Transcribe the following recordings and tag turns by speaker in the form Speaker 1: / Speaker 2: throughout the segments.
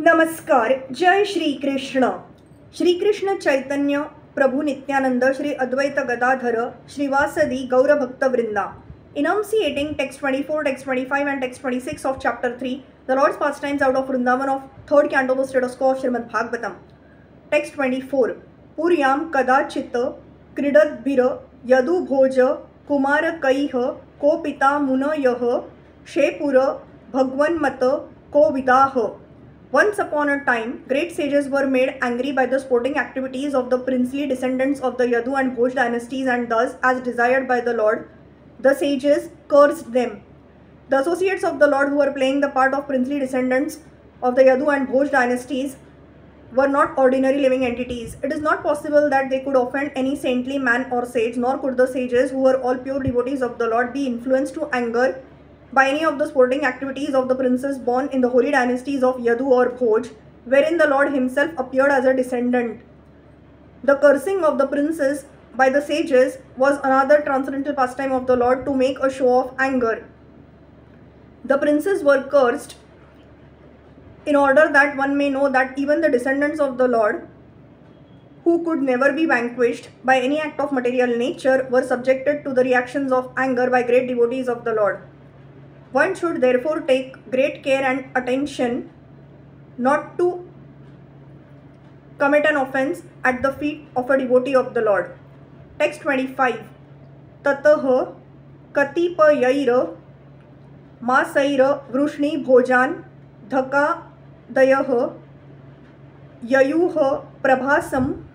Speaker 1: नमस्कार. जय श्री कृष्ण. श्री कृष्ण चैतन्य प्रभु Nityanand Shri Advaita Gadadhar श्रीवासदि गौरभक्तवृंदा. Enunciating text 24, text 25 and text 26 of chapter 3, the Lord's pastimes out of Vrindavan of 3rd canto of status quo of Srimad Bhagavatam. Text 24. Puryam kadachit क्रीडद्भिर यदुभोज कुमारकैः को पिता मुनयः शेपुर भगवन्मत को विदाः. Once upon a time, great sages were made angry by the sporting activities of the princely descendants of the Yadu and Bhoj dynasties, and thus, as desired by the Lord, the sages cursed them. The associates of the Lord who were playing the part of princely descendants of the Yadu and Bhoj dynasties were not ordinary living entities. It is not possible that they could offend any saintly man or sage, nor could the sages, who were all pure devotees of the Lord, be influenced to anger by any of the sporting activities of the princes born in the holy dynasties of Yadu or Bhoj, wherein the Lord himself appeared as a descendant. The cursing of the princes by the sages was another transcendental pastime of the Lord to make a show of anger. The princes were cursed in order that one may know that even the descendants of the Lord, who could never be vanquished by any act of material nature, were subjected to the reactions of anger by great devotees of the Lord. One should therefore take great care and attention not to commit an offense at the feet of a devotee of the Lord. Text 25. Tatah katipayair masair vrushni bhojan dhaka dayah yayuh prabhasam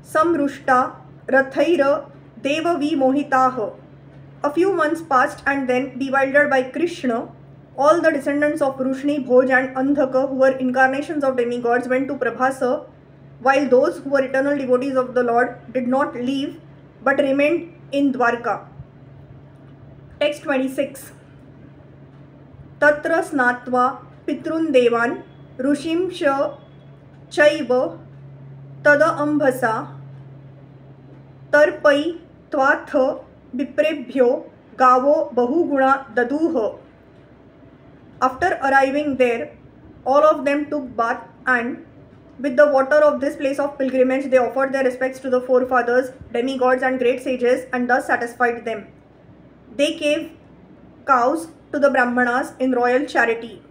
Speaker 1: samrushta rathair devavi mohitah. A few months passed, and then, bewildered by Krishna, all the descendants of Vrushni, Bhoj and Andhaka, who were incarnations of demigods, went to Prabhasa, while those who were eternal devotees of the Lord did not leave but remained in Dwarka. Text 26. Tatra snatva pitrun devan rushim sha chaiva tada ambhasa tarpai tvatha Biprebhyo Gavo Bahuguna Daduha. After arriving there, all of them took bath, and with the water of this place of pilgrimage they offered their respects to the forefathers, demigods and great sages, and thus satisfied them. They gave cows to the Brahmanas in royal charity.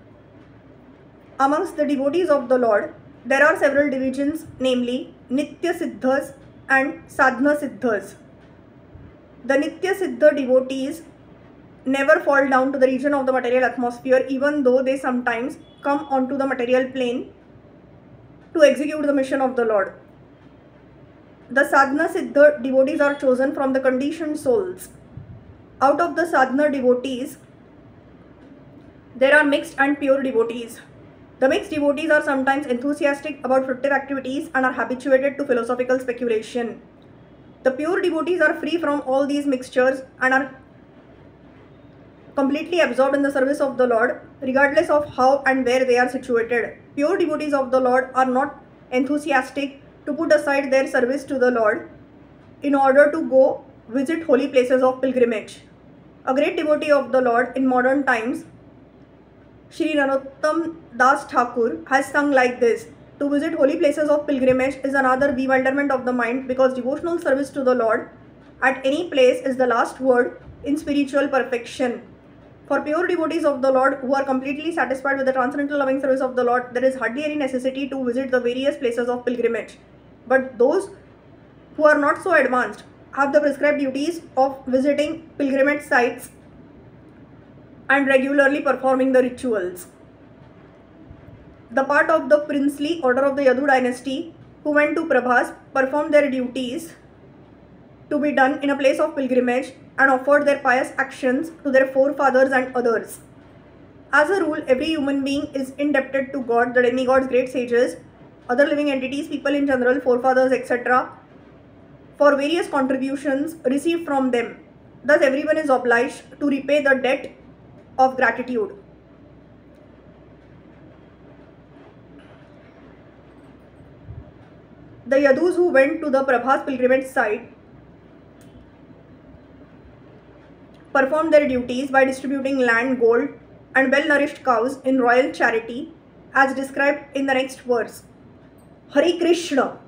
Speaker 1: Amongst the devotees of the Lord, there are several divisions, namely Nitya Siddhas and Sadhana Siddhas. The Nitya Siddha devotees never fall down to the region of the material atmosphere, even though they sometimes come onto the material plane to execute the mission of the Lord. The Sadhana Siddha devotees are chosen from the conditioned souls. Out of the Sadhana devotees, there are mixed and pure devotees. The mixed devotees are sometimes enthusiastic about fruitive activities and are habituated to philosophical speculation. The pure devotees are free from all these mixtures and are completely absorbed in the service of the Lord, regardless of how and where they are situated. Pure devotees of the Lord are not enthusiastic to put aside their service to the Lord in order to go visit holy places of pilgrimage. A great devotee of the Lord in modern times, Shri Narottam Das Thakur, has sung like this: to visit holy places of pilgrimage is another bewilderment of the mind, because devotional service to the Lord at any place is the last word in spiritual perfection. For pure devotees of the Lord who are completely satisfied with the transcendental loving service of the Lord, there is hardly any necessity to visit the various places of pilgrimage. But those who are not so advanced have the prescribed duties of visiting pilgrimage sites and regularly performing the rituals. The part of the princely order of the Yadu dynasty who went to Prabhas performed their duties to be done in a place of pilgrimage and offered their pious actions to their forefathers and others. As a rule, every human being is indebted to God, the demigods, great sages, other living entities, people in general, forefathers, etc., for various contributions received from them. Thus, everyone is obliged to repay the debt of gratitude. The Yadus who went to the Prabhas pilgrimage site performed their duties by distributing land, gold, and well-nourished cows in royal charity as described in the next verse. Hare Krishna.